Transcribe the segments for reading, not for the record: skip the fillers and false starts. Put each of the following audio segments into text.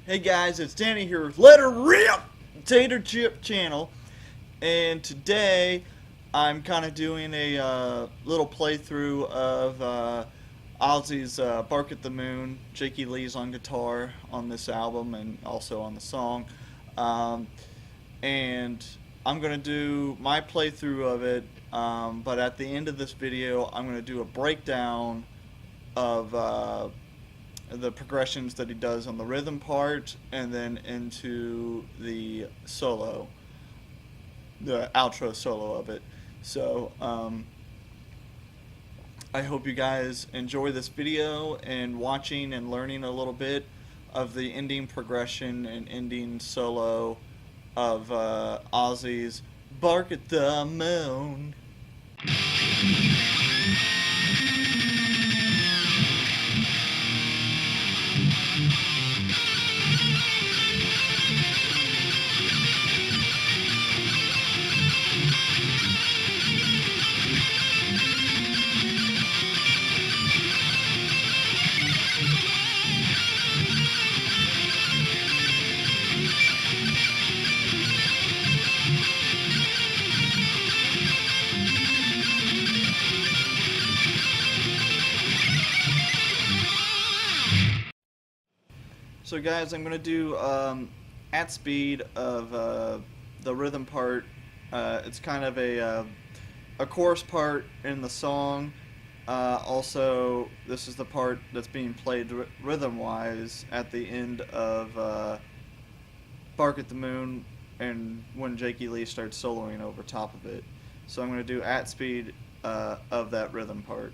Hey guys, it's Danny here with Let Her Rip Tater Chip Channel, and today I'm kind of doing a little playthrough of Ozzy's Bark at the Moon. Jakey Lee's on guitar on this album and also on the song, um, and I'm gonna do my playthrough of it. But at the end of this video, I'm gonna do a breakdown of the progressions that he does on the rhythm part, and then into the solo, the outro solo of it. So I hope you guys enjoy this video and watching and learning a little bit of the ending progression and ending solo of Ozzy's Bark at the Moon. So guys, I'm going to do at speed of the rhythm part. It's kind of a chorus part in the song. Also, this is the part that's being played rhythm-wise at the end of Bark at the Moon, and when Jakey Lee starts soloing over top of it. So I'm going to do at speed of that rhythm part.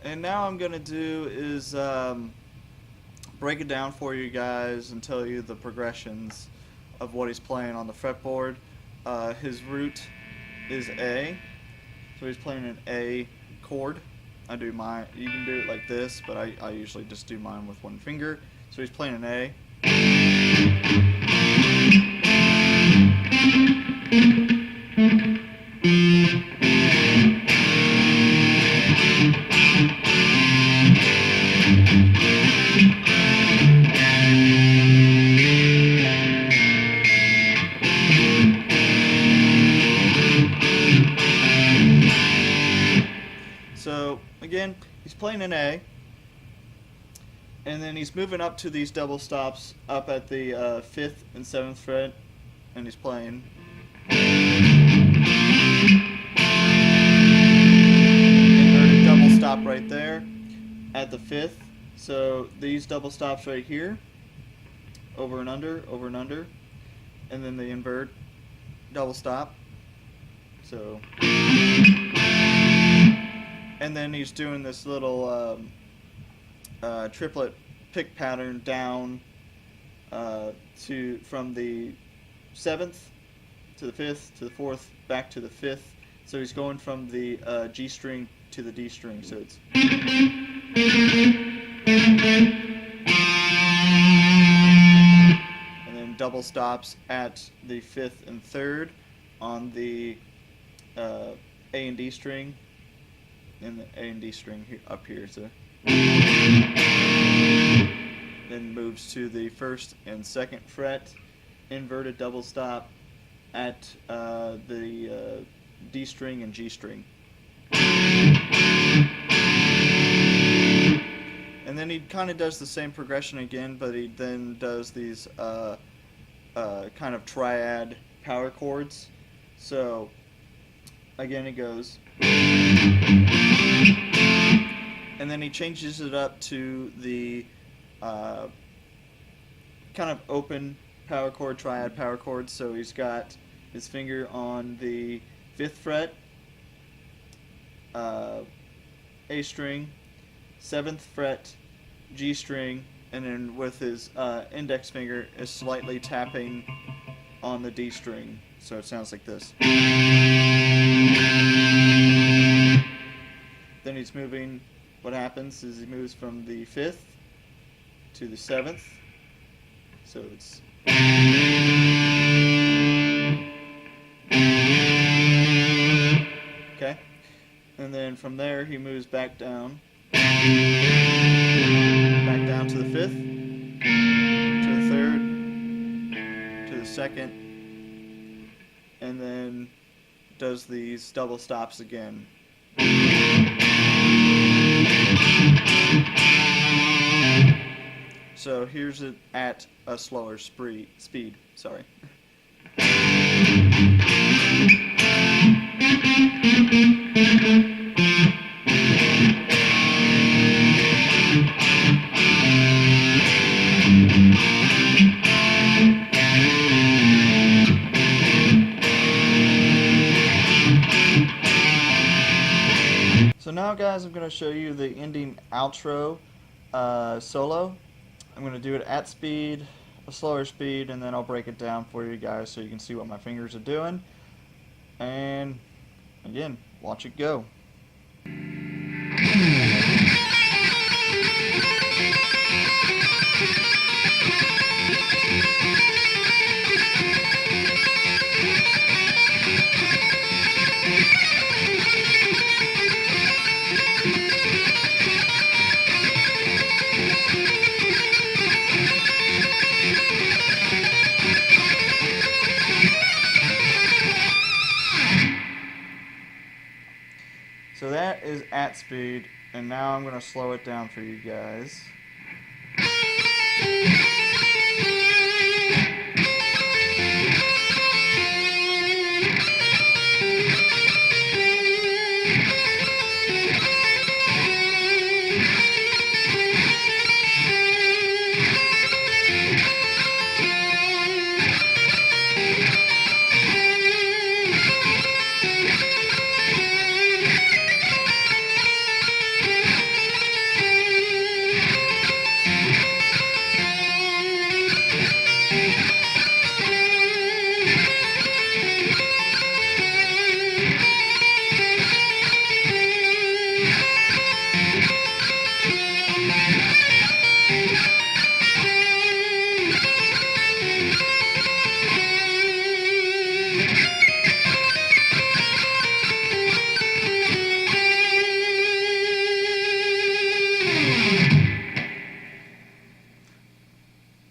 And now I'm going to do is break it down for you guys and tell you the progressions of what he's playing on the fretboard. His root is A, so he's playing an A chord. I do mine, you can do it like this, but I usually just do mine with one finger. So he's playing an A. So again, he's playing an A, and then he's moving up to these double stops up at the 5th and 7th fret, and he's playing. Inverted double stop right there at the 5th. So these double stops right here, over and under, and then the invert double stop. So. And then he's doing this little triplet pick pattern down from the 7th to the 5th to the 4th back to the 5th. So he's going from the G string to the D string. So it's and then double stops at the 5th and 3rd on the A and D string. And the A and D string here, up here, so then moves to the 1st and 2nd fret, inverted double stop at the D string and G string, and then he kind of does the same progression again, but he then does these kind of triad power chords. So again, it goes. And then he changes it up to the kind of open power chord, triad power chord. So he's got his finger on the 5th fret, A string, 7th fret, G string, and then with his index finger is slightly tapping on the D string, so it sounds like this. Then he's moving. What happens is he moves from the 5th to the 7th, so it's okay, and then from there he moves back down to the 5th, to the 3rd, to the 2nd, and then does these double stops again. So here's it at a slower speed. Sorry. So now, guys, I'm going to show you the ending outro solo. I'm going to do it at speed, a slower speed, and then I'll break it down for you guys so you can see what my fingers are doing. And again, watch it go. So that is at speed, and now I'm going to slow it down for you guys.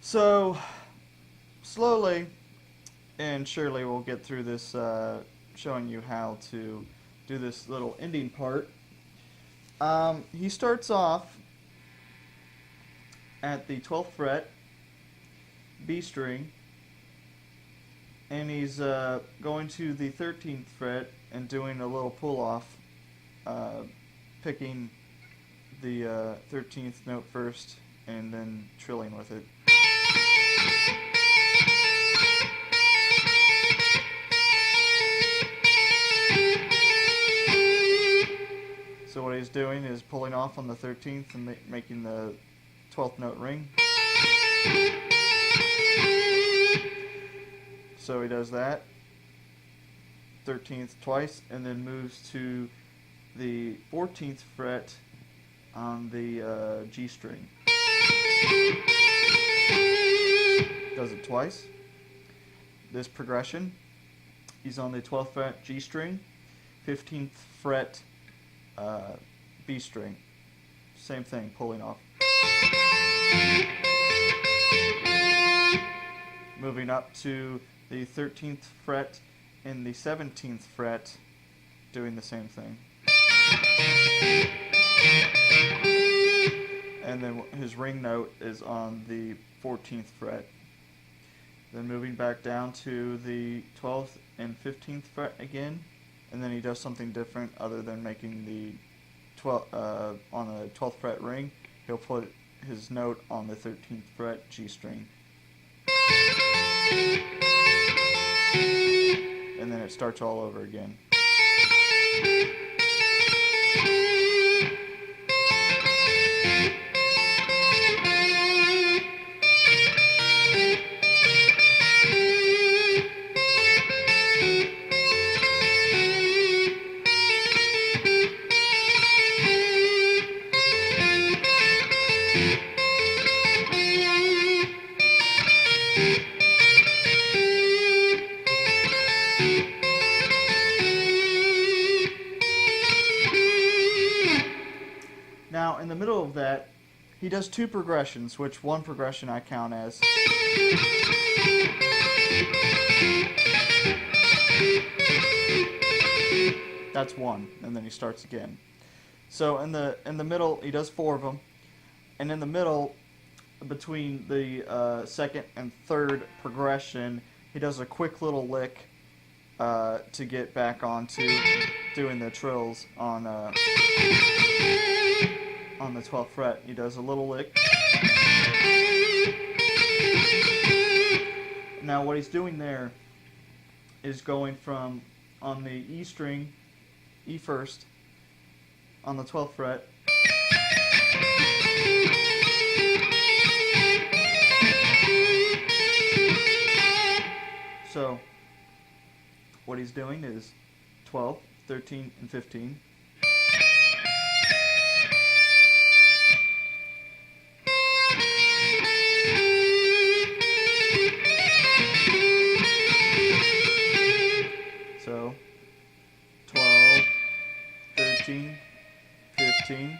So, slowly and surely we'll get through this, showing you how to do this little ending part. He starts off at the 12th fret, B string, and he's going to the 13th fret and doing a little pull-off, picking the 13th note first and then trilling with it. So what he's doing is pulling off on the 13th and making the 12th note ring. So he does that, 13th twice, and then moves to the 14th fret on the G string. Does it twice. This progression, he's on the 12th fret G string, 15th fret B string. Same thing, pulling off. Moving up to the 13th fret and the 17th fret, doing the same thing. And then his ring note is on the 14th fret. Then moving back down to the 12th and 15th fret again, and then he does something different other than making the 12th on the 12th fret ring. He'll put his note on the 13th fret G string, and then it starts all over again. Now, in the middle of that, he does two progressions, which one progression I count as. That's one, and then he starts again. So in the middle, he does four of them, and in the middle, between the second and third progression, he does a quick little lick to get back onto doing the trills on the 12th fret. He does a little lick. Now what he's doing there is going from on the E string, E first, on the 12th fret, so what he's doing is 12, 13, and 15. So 12, 13, 15,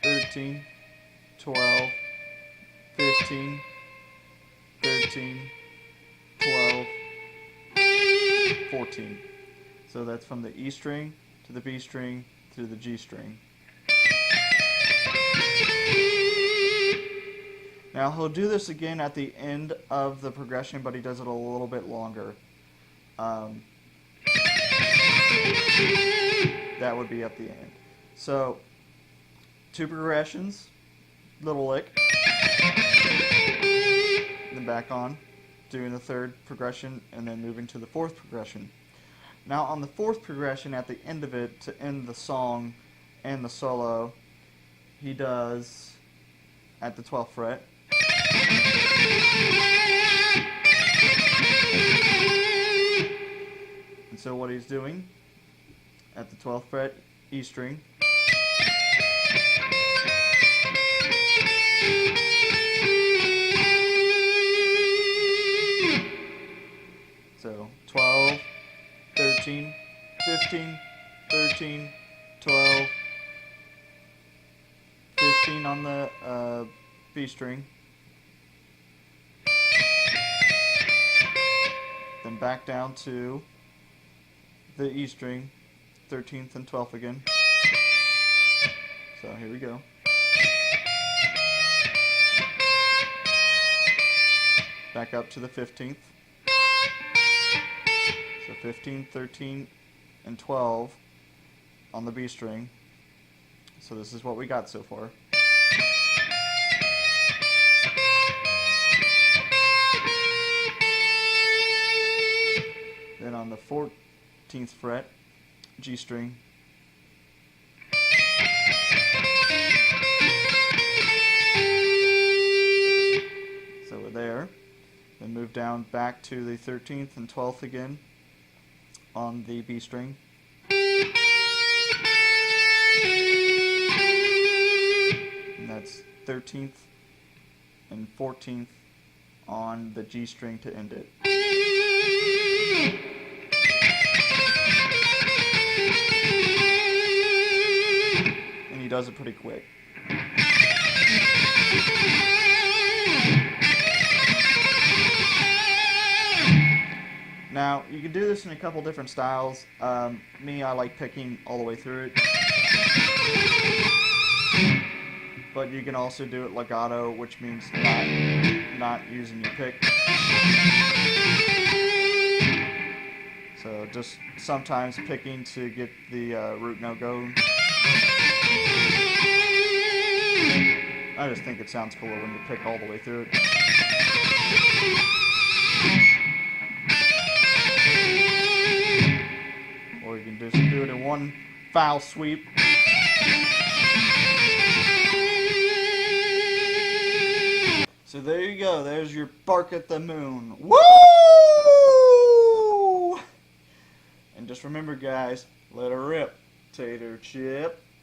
13, 12, 15, 13, 12, 14. So that's from the E string to the B string to the G string. Now he'll do this again at the end of the progression, but he does it a little bit longer. That would be at the end. So, two progressions, little lick, then back on, doing the third progression, and then moving to the fourth progression. Now on the fourth progression, at the end of it, to end the song and the solo, he does, at the 12th fret, and so what he's doing, at the 12th fret, E string, so 12, 13, 15, 13, 12, 15 on the B string, then back down to the E string, 13th and 12th again. So here we go. Back up to the 15th. So 15, 13, and 12 on the B string. So this is what we got so far. Then on the 14th fret, G string. So we're there. Then move down back to the 13th and 12th again on the B string. And that's 13th and 14th on the G string to end it. And he does it pretty quick. Now, you can do this in a couple different styles. Me, I like picking all the way through it. But you can also do it legato, which means not using your pick. So just sometimes picking to get the root note going. I just think it sounds cooler when you pick all the way through it. Or you can just do it in one foul sweep. So there you go. There's your Bark at the Moon. Woo! And just remember, guys, let her rip, Tater Chip.